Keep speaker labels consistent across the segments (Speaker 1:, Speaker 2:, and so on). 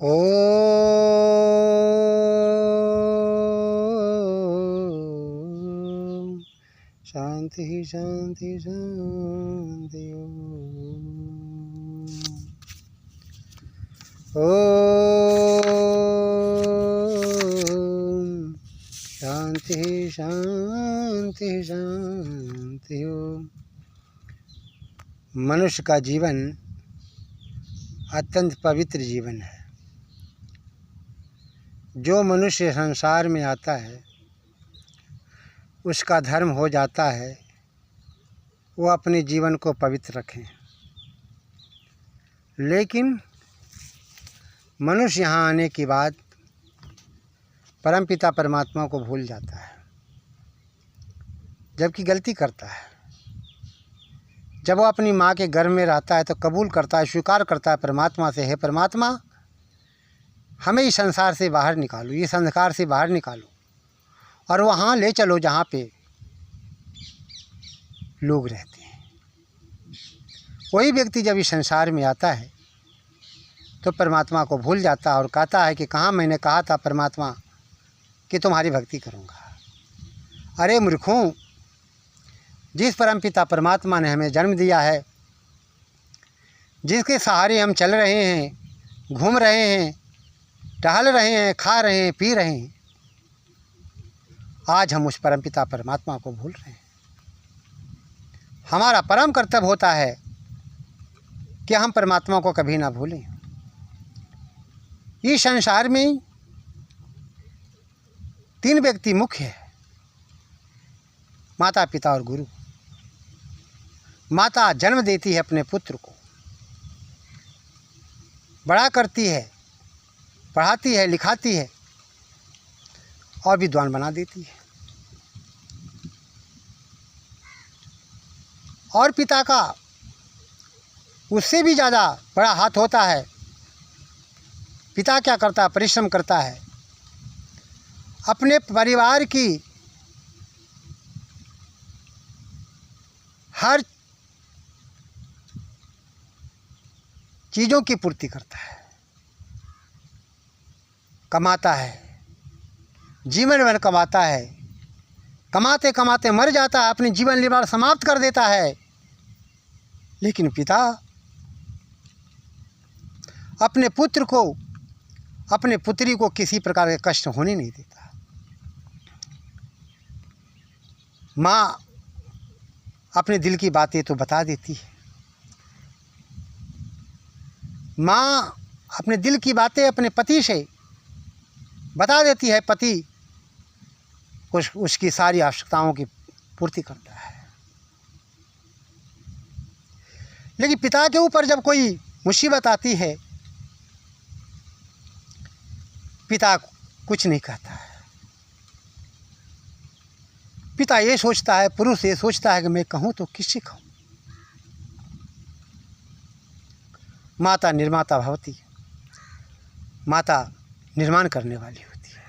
Speaker 1: ओम शांति शांति शांति। ओम शांति शांति शांति। मनुष्य का जीवन अत्यंत पवित्र जीवन है। जो मनुष्य संसार में आता है उसका धर्म हो जाता है वो अपने जीवन को पवित्र रखें। लेकिन मनुष्य यहाँ आने के बाद परमपिता परमात्मा को भूल जाता है, जबकि गलती करता है। जब वो अपनी माँ के गर्भ में रहता है तो कबूल करता है, स्वीकार करता है परमात्मा से, हे परमात्मा हमें इस संसार से बाहर निकालो, ये संस्कार से बाहर निकालो और वहाँ ले चलो जहाँ पे लोग रहते हैं। वही व्यक्ति जब इस संसार में आता है तो परमात्मा को भूल जाता है और कहता है कि कहाँ मैंने कहा था परमात्मा कि तुम्हारी भक्ति करूँगा। अरे मूर्खों, जिस परमपिता परमात्मा ने हमें जन्म दिया है, जिसके सहारे हम चल रहे हैं, घूम रहे हैं, टहल रहे हैं, खा रहे हैं, पी रहे हैं, आज हम उस परमपिता परमात्मा को भूल रहे हैं। हमारा परम कर्तव्य होता है कि हम परमात्मा को कभी ना भूलें। इस संसार में 3 व्यक्ति मुख्य है, माता, पिता और गुरु। माता जन्म देती है अपने पुत्र को, बड़ा करती है, पढ़ाती है, लिखाती है और विद्वान बना देती है। और पिता का उससे भी ज़्यादा बड़ा हाथ होता है। पिता क्या करता है? परिश्रम करता है, अपने परिवार की हर चीज़ों की पूर्ति करता है, कमाता है, जीवन भर कमाता है, कमाते कमाते मर जाता है, अपनी जीवन निर्वाह समाप्त कर देता है। लेकिन पिता अपने पुत्र को, अपने पुत्री को किसी प्रकार के कष्ट होने नहीं देता। माँ अपने दिल की बातें तो बता देती है, माँ अपने दिल की बातें अपने पति से बता देती है, पति उसकी सारी आवश्यकताओं की पूर्ति करता है। लेकिन पिता के ऊपर जब कोई मुसीबत आती है, पिता कुछ नहीं कहता है। पिता ये सोचता है, पुरुष ये सोचता है कि मैं कहूँ तो किससे कहूँ। माता निर्माता भवती है, माता निर्माण करने वाली होती है,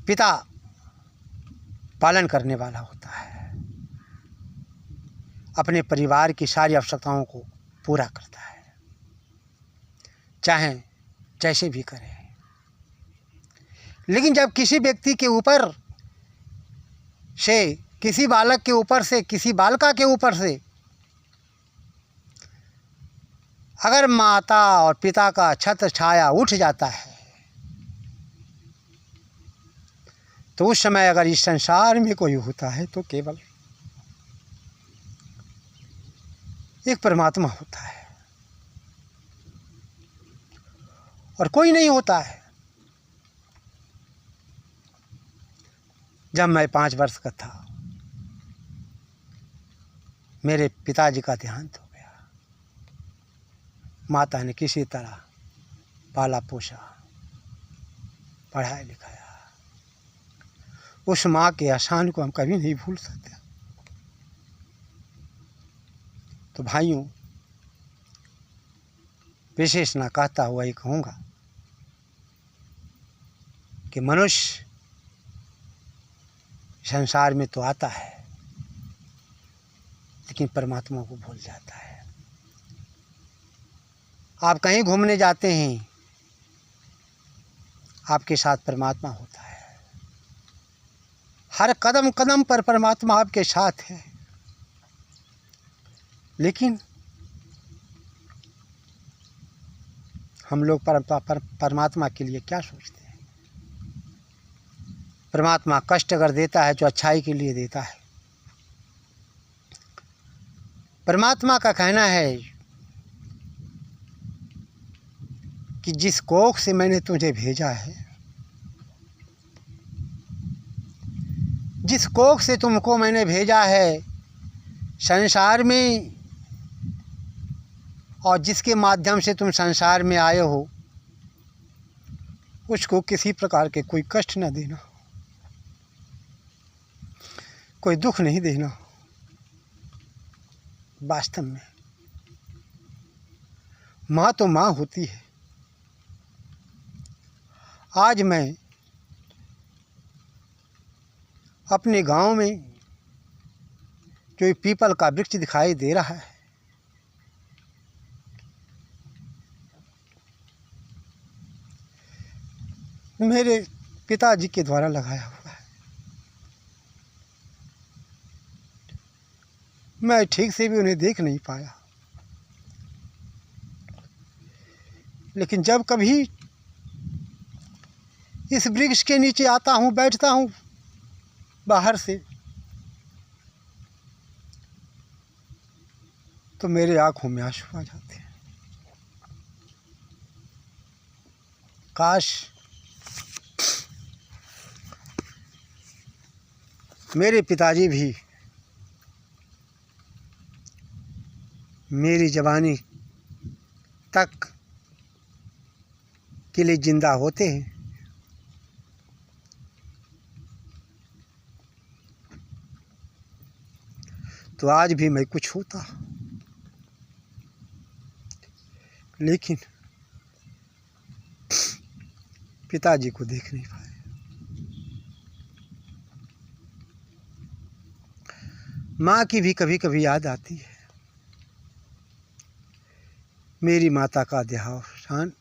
Speaker 1: पिता पालन करने वाला होता है, अपने परिवार की सारी आवश्यकताओं को पूरा करता है, चाहे जैसे भी करे। लेकिन जब किसी व्यक्ति के ऊपर से, किसी बालक के ऊपर से, किसी बालिका के ऊपर से अगर माता और पिता का छत्र छाया उठ जाता है तो उस समय अगर इस संसार में कोई होता है तो केवल एक परमात्मा होता है और कोई नहीं होता है। जब मैं 5 वर्ष का था, मेरे पिताजी का देहांत हो गया। माता ने किसी तरह पाला पोसा, पढ़ाया लिखाया। उस माँ के एहसान को हम कभी नहीं भूल सकते। तो भाइयों, विशेष ना कहता हुआ ये कहूँगा कि मनुष्य संसार में तो आता है लेकिन परमात्मा को भूल जाता है। आप कहीं घूमने जाते हैं, आपके साथ परमात्मा होता है। हर कदम कदम पर परमात्मा आपके साथ है। लेकिन हम लोग परमात्मा के लिए क्या सोचते हैं? परमात्मा कष्ट अगर देता है तो अच्छाई के लिए देता है। परमात्मा का कहना है कि जिस कोख से मैंने तुझे भेजा है, जिस कोख से तुमको मैंने भेजा है संसार में, और जिसके माध्यम से तुम संसार में आए हो, उसको किसी प्रकार के कोई कष्ट न देना, कोई दुख नहीं देना। वास्तव में माँ तो माँ होती है। आज मैं अपने गांव में जो पीपल का वृक्ष दिखाई दे रहा है, मेरे पिताजी के द्वारा लगाया हुआ है। मैं ठीक से भी उन्हें देख नहीं पाया, लेकिन जब कभी इस वृक्ष के नीचे आता हूँ, बैठता हूँ बाहर से, तो मेरे आँखों में आंसू आ जाते हैं। काश मेरे पिताजी भी मेरी जवानी तक के लिए जिंदा होते हैं, तो आज भी मैं कुछ होता। लेकिन पिताजी को देख नहीं पाए। माँ की भी कभी कभी याद आती है। मेरी माता का देहावसान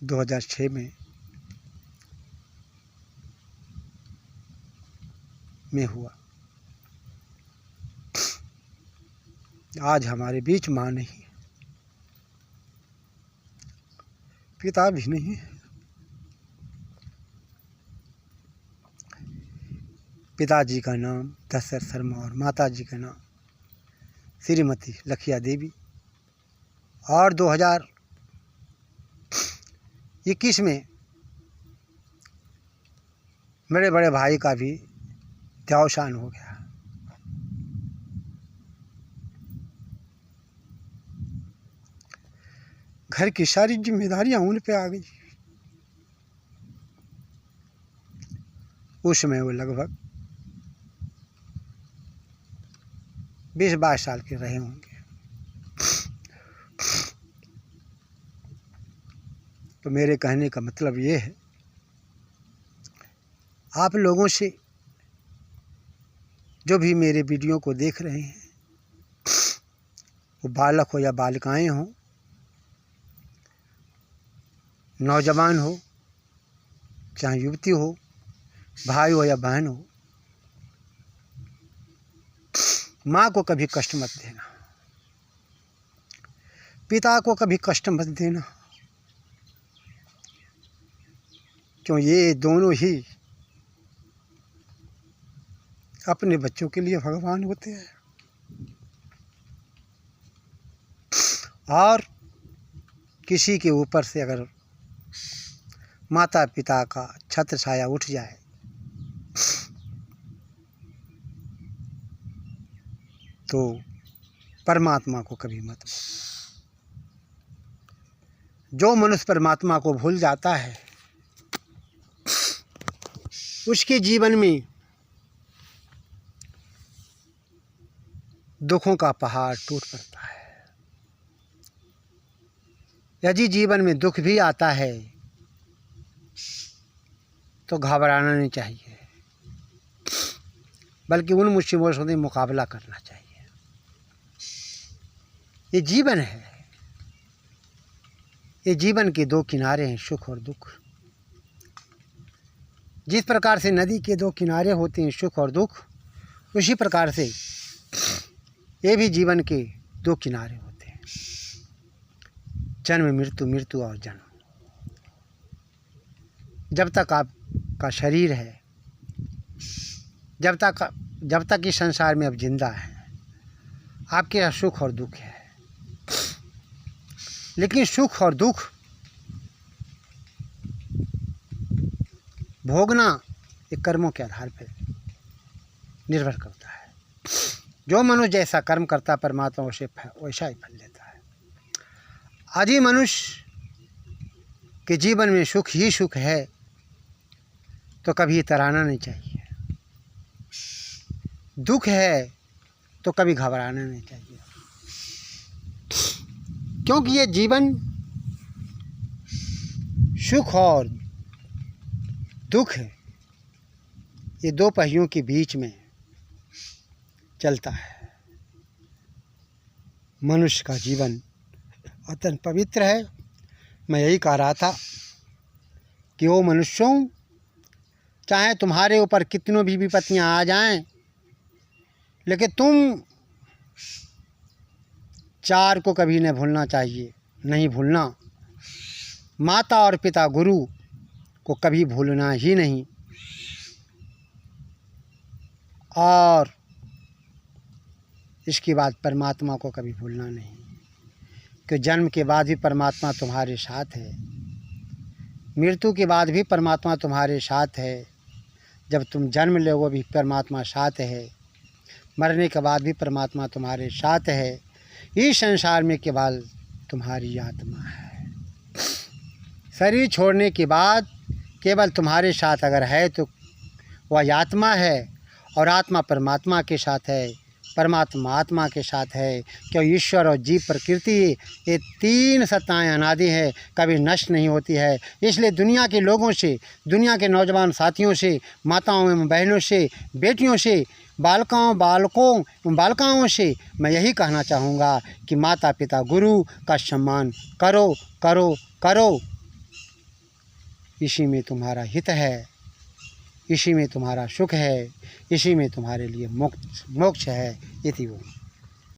Speaker 1: 2006 में हुआ। आज हमारे बीच माँ नहीं, पिता भी नहीं। पिताजी का नाम दशरथ शर्मा और माताजी का नाम श्रीमती लखिया देवी। और 2021 में मेरे बड़े भाई का भी देहावसान हो गया। घर की सारी जिम्मेदारियां उन पे आ गई। उसमें वो लगभग 20-22 साल के रहे होंगे। तो मेरे कहने का मतलब ये है, आप लोगों से जो भी मेरे वीडियो को देख रहे हैं, वो बालक हो या बालिकाएं हो, नौजवान हो चाहे युवती हो, भाई हो या बहन हो, माँ को कभी कष्ट मत देना, पिता को कभी कष्ट मत देना, क्यों ये दोनों ही अपने बच्चों के लिए भगवान होते हैं। और किसी के ऊपर से अगर माता पिता का छत्र छाया उठ जाए तो परमात्मा को कभी मत भूलो। जो मनुष्य परमात्मा को भूल जाता है, उसके जीवन में दुखों का पहाड़ टूट पड़ता है। यदि जीवन में दुख भी आता है तो घबराना नहीं चाहिए, बल्कि उन मुसीबतों से मुकाबला करना चाहिए। ये जीवन है। ये जीवन के दो किनारे हैं, सुख और दुख। जिस प्रकार से नदी के दो किनारे होते हैं, सुख और दुख, उसी प्रकार से ये भी जीवन के दो किनारे होते हैं, जन्म मृत्यु, मृत्यु और जन्म। जब तक आपका शरीर है, जब तक इस संसार में आप जिंदा हैं, आपके यहाँ सुख और दुख है। लेकिन सुख और दुख भोगना ये कर्मों के आधार पर निर्भर करता है। जो मनुष्य जैसा कर्म करता, परमात्मा उसे वैसा ही फल देता है। आदि मनुष्य के जीवन में सुख ही सुख है तो कभी इतराना नहीं चाहिए, दुख है तो कभी घबराना नहीं चाहिए, क्योंकि ये जीवन सुख और दुख है, ये दो पहियों के बीच में चलता है। मनुष्य का जीवन अत्यंत पवित्र है। मैं यही कह रहा था कि वो मनुष्यों, चाहे तुम्हारे ऊपर कितनों भी विपत्तियां आ जाएं, लेकिन तुम चार को कभी नहीं भूलना चाहिए, नहीं भूलना। माता और पिता गुरु को कभी भूलना ही नहीं, और इसके बाद परमात्मा को कभी भूलना नहीं, कि जन्म के बाद भी परमात्मा तुम्हारे साथ है, मृत्यु के बाद भी परमात्मा तुम्हारे साथ है, जब तुम जन्म लोगे भी परमात्मा साथ है, मरने के बाद भी परमात्मा तुम्हारे साथ है। इस संसार में केवल तुम्हारी आत्मा है। शरीर छोड़ने के बाद केवल तुम्हारे साथ अगर है तो वह आत्मा है, और आत्मा परमात्मा के साथ है, परमात्मा आत्मा के साथ है। क्यों? ईश्वर और जीव प्रकृति ये तीन सत्ताएं अनादि है, कभी नष्ट नहीं होती है। इसलिए दुनिया के लोगों से, दुनिया के नौजवान साथियों से, माताओं एवं बहनों से, बेटियों से, बालकाओं से मैं यही कहना चाहूँगा कि माता पिता गुरु का सम्मान करो करो करो। इसी में तुम्हारा हित है, इसी में तुम्हारा सुख है, इसी में तुम्हारे लिए मोक्ष है। इति वो।